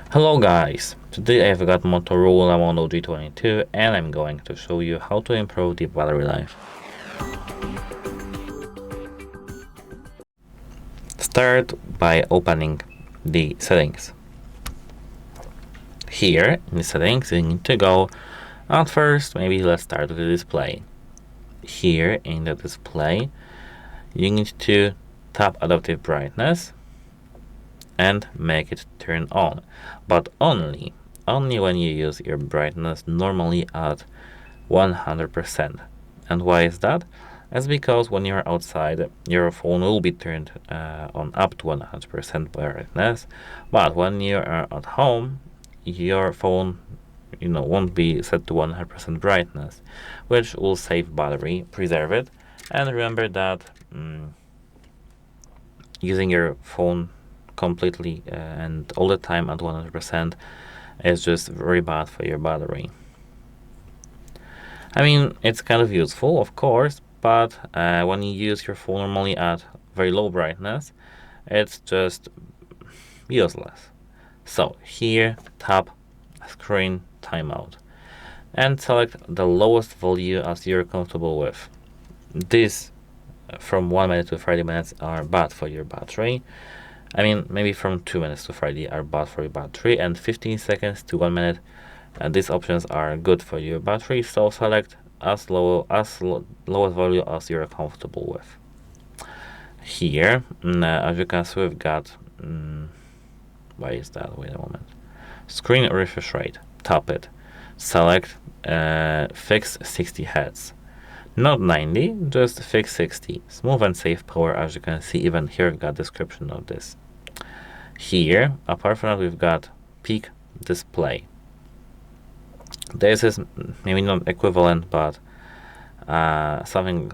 Hello guys, today I've got Motorola Moto G22 and I'm going to show you how to improve the battery life. Start by opening the settings. Here in the settings you need to go, at first maybe let's start with the display. Here in the display you need to tap adaptive brightness and make it turn on, but only when you use your brightness normally at 100%. And why is that? That's because when you're outside, your phone will be turned on up to 100% brightness, but when you are at home, your phone won't be set to 100% brightness, which will save battery, preserve it. And remember that using your phone completely and all the time at 100% is just very bad for your battery. I mean, it's kind of useful, of course, but when you use your phone normally at very low brightness, it's just useless. So here, tap screen timeout and select the lowest value as you're comfortable with. This from 1 minute to 30 minutes are bad for your battery. I mean, maybe from 2 minutes to 30 are bad for your battery, and 15 seconds to 1 minute, these options are good for your battery, so select as lowest value as you're comfortable with. Here, as you can see, we've got, why is that? Wait a moment. Screen refresh rate. Tap it. Select fix 60 Hz. Not 90, just fix 60. Smooth and safe power, as you can see, even here we've got description of this. Here, apart from that, we've got peak display. This is maybe not equivalent, but something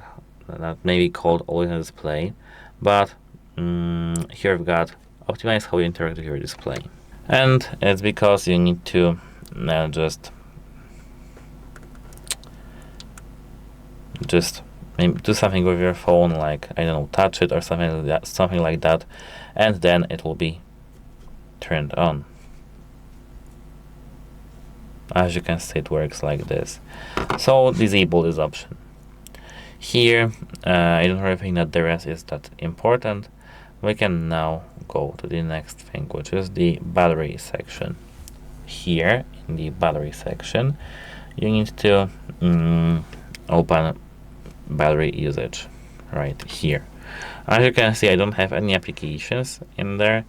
that may be called always on display. But here we've got optimize how you interact with your display. And it's because you need to just maybe do something with your phone, like, I don't know, touch it or something like that, and then it will be turned on. As you can see, it works like this. So disable this option. Here, I don't really think that the rest is that important. We can now go to the next thing, which is the battery section. Here in the battery section, you need to open battery usage right here. As you can see, I don't have any applications in there.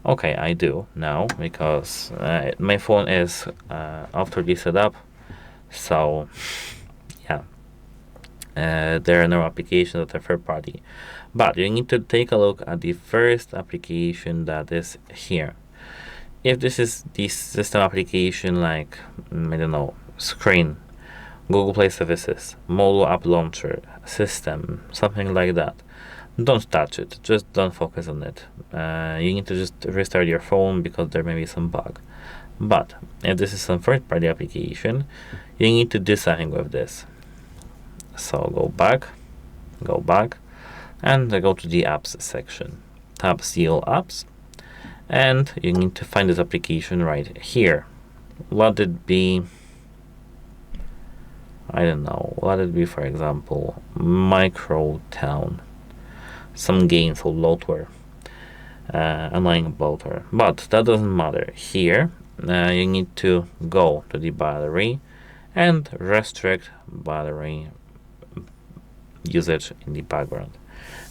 Okay, I do now, because my phone is after setup, so yeah, there are no applications that are third party. But you need to take a look at the first application that is here. If this is the system application, like, I don't know, screen, Google Play Services, mobile app launcher, system, something like that, don't touch it. Just don't focus on it. You need to just restart your phone because there may be some bug. But if this is some third-party application, you need to do something with this. So go back, and go to the apps section. Tap see all apps, and you need to find this application right here. Let it be, I don't know, let it be, for example, Micro Town. Some games or bloatware, annoying bloatware, but that doesn't matter. Here, you need to go to the battery and restrict battery usage in the background.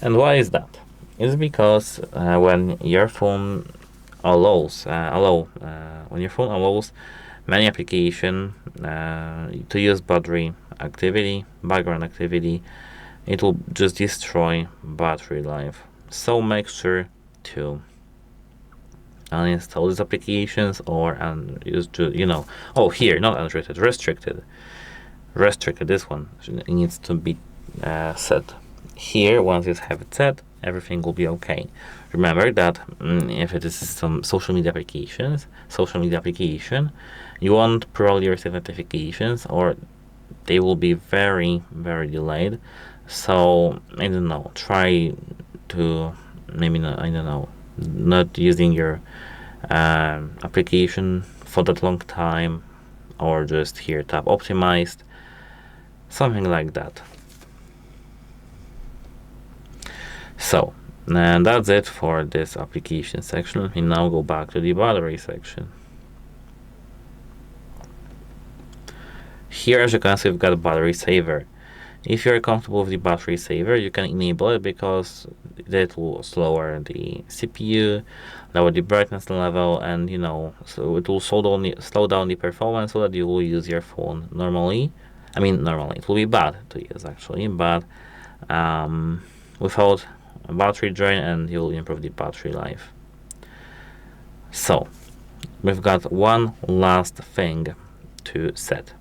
And why is that? It's because when your phone allows many applications to use battery activity, background activity, it will just destroy battery life. So make sure to uninstall these applications or here, not unrestricted, restricted. This one needs to be set. Here, once you have it set, everything will be okay. Remember that if it is some social media application, you won't probably receive notifications, or they will be very, very delayed. So I don't know, try to maybe not, I don't know, not using your application for that long time, or just here tap optimized, something like that. So, and that's it for this application section. We now go back to the battery section. Here, as you can see, we've got a battery saver. If you're comfortable with the battery saver, you can enable it because it will slower the CPU, lower the brightness level, and so it will slow down the performance so that you will use your phone normally. I mean, normally it will be bad to use actually, but without a battery drain, and you will improve the battery life. So we've got one last thing to set.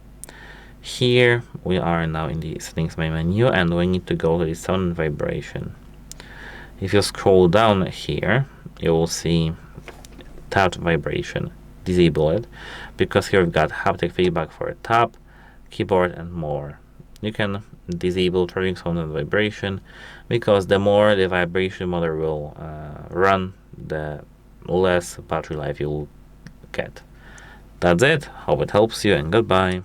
Here we are now in the settings main menu, and we need to go to the sound and vibration. If you scroll down here, you will see tapped vibration. Disable it, because here we've got haptic feedback for a tap, keyboard, and more. You can disable triggering sound and vibration, because the more the vibration motor will run, the less battery life you'll get. That's it. Hope it helps you, and goodbye.